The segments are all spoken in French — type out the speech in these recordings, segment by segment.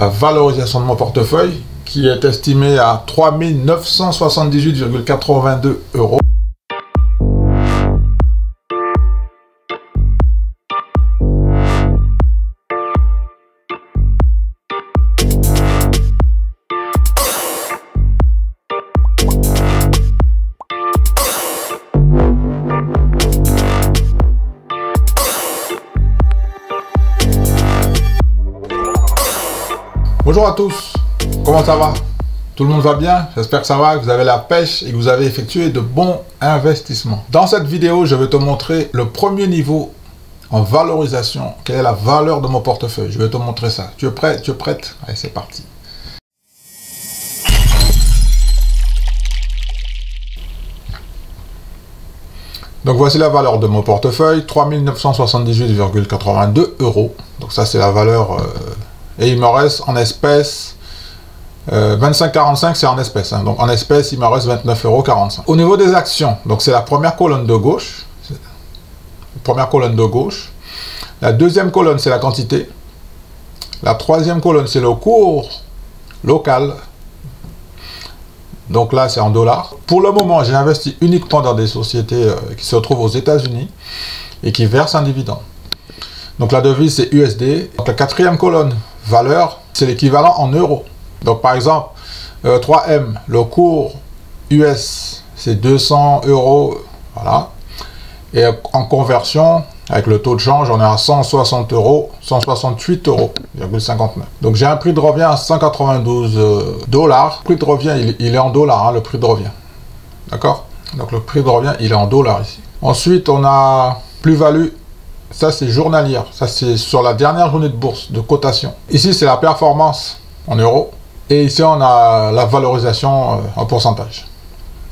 la valorisation de mon portefeuille qui est estimée à 3 978,82 €. Bonjour à tous, comment ça va? Tout le monde va bien? J'espère que ça va, que vous avez la pêche et que vous avez effectué de bons investissements. Dans cette vidéo, je vais te montrer le premier niveau en valorisation. Quelle est la valeur de mon portefeuille? Je vais te montrer ça. Tu es prêt? Tu es prête? Allez, c'est parti. Donc voici la valeur de mon portefeuille, 3 978,82 €. Donc ça c'est la valeur... et il me reste en espèces, 25,45 c'est en espèces, hein. Donc en espèces il me reste 29,45 €. Au niveau des actions, donc c'est la première colonne de gauche. La deuxième colonne c'est la quantité. La troisième colonne c'est le cours local. Donc là c'est en dollars. Pour le moment j'ai investi uniquement dans des sociétés qui se trouvent aux États-Unis et qui versent un dividende. Donc la devise c'est USD. Donc la quatrième colonne, valeur, c'est l'équivalent en euros. Donc par exemple, 3M, le cours US, c'est 200 €, voilà. Et en conversion, avec le taux de change, on est à 160 €, 168,59 €. Donc j'ai un prix de revient à 192 $. Le prix de revient, il est en dollars, hein, le prix de revient. D'accord? Donc le prix de revient, il est en dollars ici. Ensuite, on a plus-value. Ça, c'est journalière. Ça, c'est sur la dernière journée de bourse, de cotation. Ici, c'est la performance en euros. Et ici, on a la valorisation en pourcentage.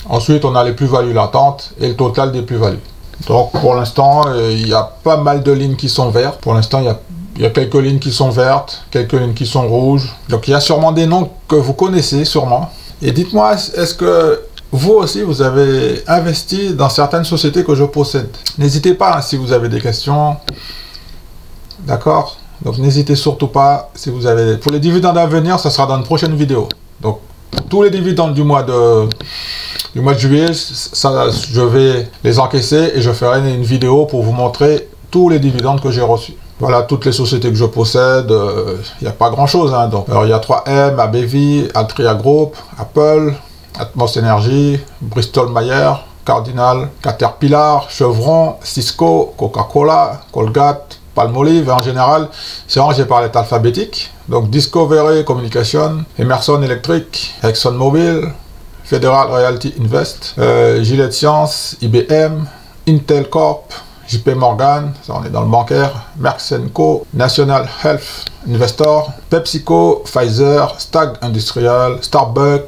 Ensuite, on a les plus-values latentes et le total des plus-values. Donc, pour l'instant, il y a pas mal de lignes qui sont vertes. Pour l'instant, il y a quelques lignes qui sont vertes, quelques lignes qui sont rouges. Donc, il y a sûrement des noms que vous connaissez, sûrement. Et dites-moi, est-ce que... vous aussi, vous avez investi dans certaines sociétés que je possède. N'hésitez pas hein, si vous avez des questions. D'accord? Donc, n'hésitez surtout pas si vous avez... Pour les dividendes à venir, ça sera dans une prochaine vidéo. Donc, tous les dividendes du mois de juillet, ça, je vais les encaisser et je ferai une vidéo pour vous montrer tous les dividendes que j'ai reçus. Voilà, toutes les sociétés que je possède, il n'y a pas grand-chose. Hein, donc, alors, il y a 3M, ABV, Altria Group, Apple... Atmos Energy, Bristol Myers, Cardinal, Caterpillar, Chevron, Cisco, Coca-Cola, Colgate, Palmolive, et en général, c'est rangé par l'état alphabétique. Donc Discovery Communication, Emerson Electric, ExxonMobil, Federal Realty Invest, Gilead Sciences, IBM, Intel Corp, JP Morgan, ça on est dans le bancaire, Merck & Co, National Health Investor, PepsiCo, Pfizer, Stag Industrial, Starbucks,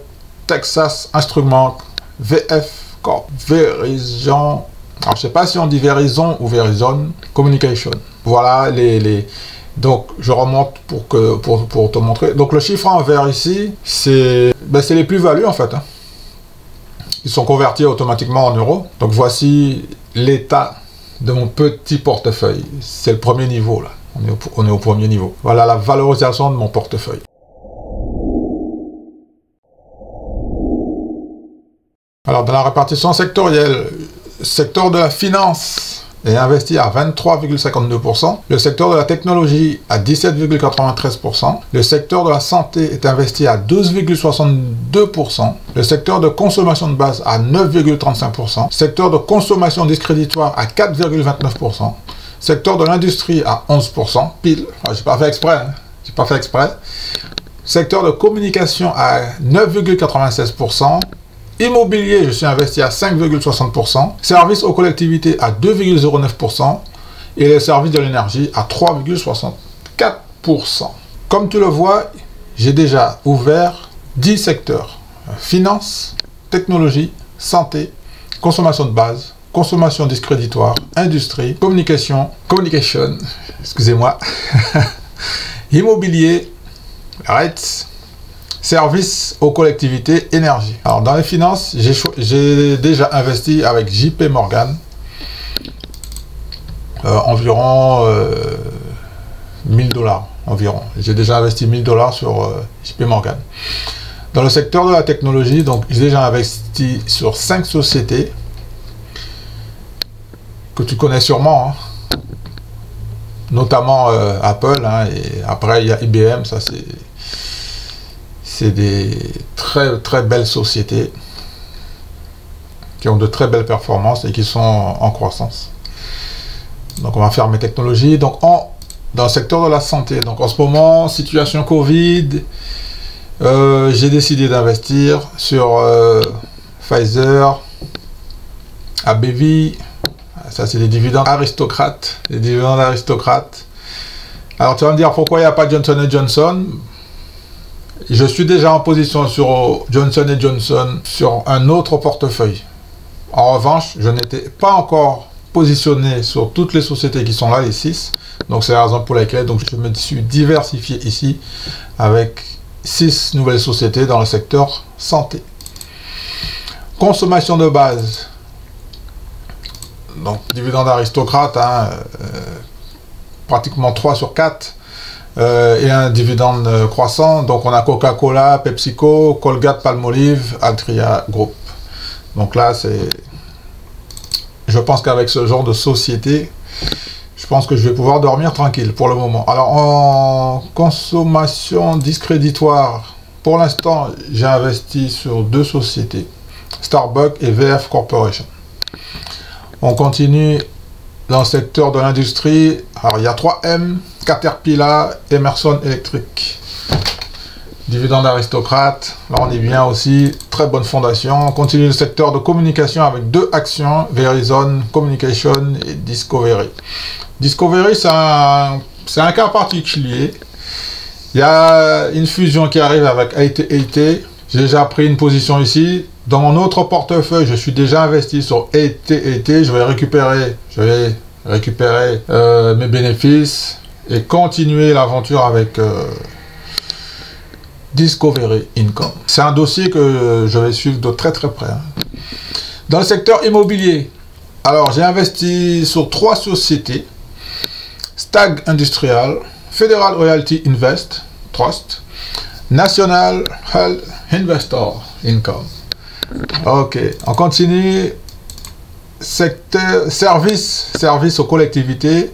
Texas Instruments, VF Corp, Verizon, alors je sais pas si on dit Verizon ou Verizon, Communication. Voilà donc je remonte pour te montrer. Donc le chiffre en vert ici, c'est les plus-values en fait. Hein. Ils sont convertis automatiquement en euros. Donc voici l'état de mon petit portefeuille. C'est le premier niveau là. On est au premier niveau. Voilà la valorisation de mon portefeuille. Alors, dans la répartition sectorielle, le secteur de la finance est investi à 23,52%, le secteur de la technologie à 17,93%, le secteur de la santé est investi à 12,62%, le secteur de consommation de base à 9,35%, secteur de consommation discréditoire à 4,29%, secteur de l'industrie à 11%, pile, enfin, j'ai pas fait exprès, hein. J'ai pas fait exprès, secteur de communication à 9,96%, immobilier, je suis investi à 5,60%. Services aux collectivités à 2,09%. Et les services de l'énergie à 3,64%. Comme tu le vois, j'ai déjà ouvert 10 secteurs. Finance, technologie, santé, consommation de base, consommation discréditoire, industrie, communication, excusez-moi, immobilier, REITs, services aux collectivités, énergie. Alors dans les finances, j'ai déjà investi avec JP Morgan environ 1000 $. environ. J'ai déjà investi 1000 $ sur JP Morgan. Dans le secteur de la technologie, donc j'ai déjà investi sur 5 sociétés que tu connais sûrement, hein. Notamment Apple, hein, et après il y a IBM, ça c'est des très belles sociétés qui ont de très belles performances et qui sont en croissance. Donc on va faire mes technologies. Donc dans le secteur de la santé, donc en ce moment, situation Covid, j'ai décidé d'investir sur Pfizer, AbbVie. Ça, c'est des dividendes aristocrates. Les dividendes aristocrates. Alors, tu vas me dire pourquoi il n'y a pas Johnson & Johnson. Je suis déjà en position sur Johnson & Johnson sur un autre portefeuille. En revanche, je n'étais pas encore positionné sur toutes les sociétés qui sont là, les 6. Donc, c'est la raison pour laquelle donc, je me suis diversifié ici avec 6 nouvelles sociétés dans le secteur santé. Consommation de base. Donc, dividende aristocrate, hein, pratiquement 3 sur 4, et un dividende croissant. Donc, on a Coca-Cola, PepsiCo, Colgate-Palmolive, Altria Group. Donc là, je pense qu'avec ce genre de société, je pense que je vais pouvoir dormir tranquille pour le moment. Alors, en consommation discréditoire, pour l'instant, j'ai investi sur 2 sociétés, Starbucks et VF Corporation. On continue dans le secteur de l'industrie. Alors, il y a 3M, Caterpillar, Emerson Electric. Dividende aristocrate. Là, on est bien aussi. Très bonne fondation. On continue le secteur de communication avec 2 actions, Verizon Communication et Discovery. Discovery, c'est un cas particulier. Il y a une fusion qui arrive avec AT&T. J'ai déjà pris une position ici. Dans mon autre portefeuille, je suis déjà investi sur AT&T. Je vais récupérer mes bénéfices et continuer l'aventure avec Discovery Income. C'est un dossier que je vais suivre de très près, hein. Dans le secteur immobilier, alors j'ai investi sur 3 sociétés. Stag Industrial, Federal Realty Invest Trust, National Health Investor Income. Ok, on continue. Secteur service aux collectivités,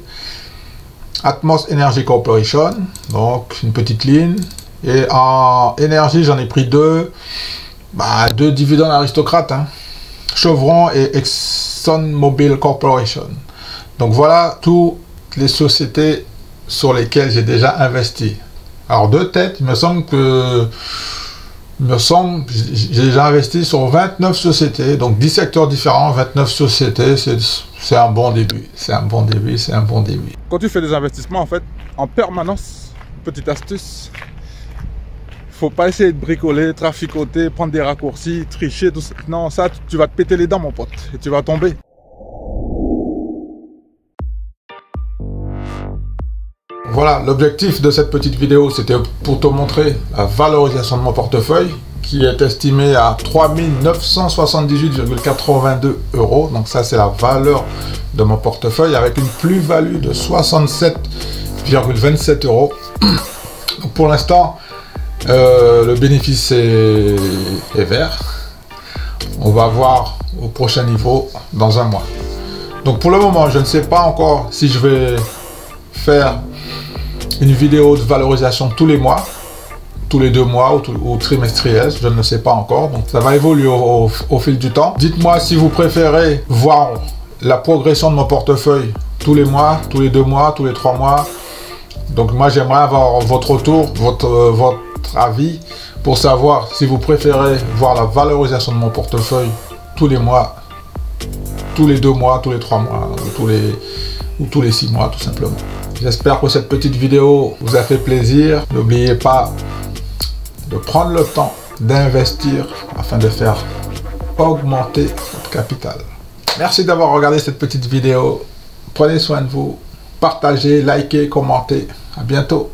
Atmos Energy Corporation, donc une petite ligne. Et en énergie, j'en ai pris 2, 2 dividendes aristocrates, hein. Chevron et ExxonMobil Corporation. Donc voilà toutes les sociétés sur lesquelles j'ai déjà investi. Alors de tête, il me semble que j'ai déjà investi sur 29 sociétés, donc 10 secteurs différents, 29 sociétés, c'est un bon début. C'est un bon début, c'est un bon début. Quand tu fais des investissements, en fait, en permanence, petite astuce, faut pas essayer de bricoler, traficoter, prendre des raccourcis, tricher, tout ça. Non, ça, tu vas te péter les dents, mon pote, et tu vas tomber. Voilà, l'objectif de cette petite vidéo, c'était pour te montrer la valorisation de mon portefeuille, qui est estimé à 3 978,82 €. Donc ça, c'est la valeur de mon portefeuille, avec une plus-value de 67,27 €. Donc pour l'instant, le bénéfice est vert. On va voir au prochain niveau dans un mois. Donc pour le moment, je ne sais pas encore si je vais faire une vidéo de valorisation tous les mois, tous les 2 mois ou trimestriel, je ne sais pas encore. Donc ça va évoluer au fil du temps. Dites-moi si vous préférez voir la progression de mon portefeuille tous les mois, tous les 2 mois, tous les 3 mois. Donc moi j'aimerais avoir votre retour, votre avis pour savoir si vous préférez voir la valorisation de mon portefeuille tous les mois, tous les 2 mois, tous les 3 mois ou tous les 6 mois tout simplement. J'espère que cette petite vidéo vous a fait plaisir. N'oubliez pas de prendre le temps d'investir afin de faire augmenter votre capital. Merci d'avoir regardé cette petite vidéo. Prenez soin de vous. Partagez, likez, commentez. À bientôt.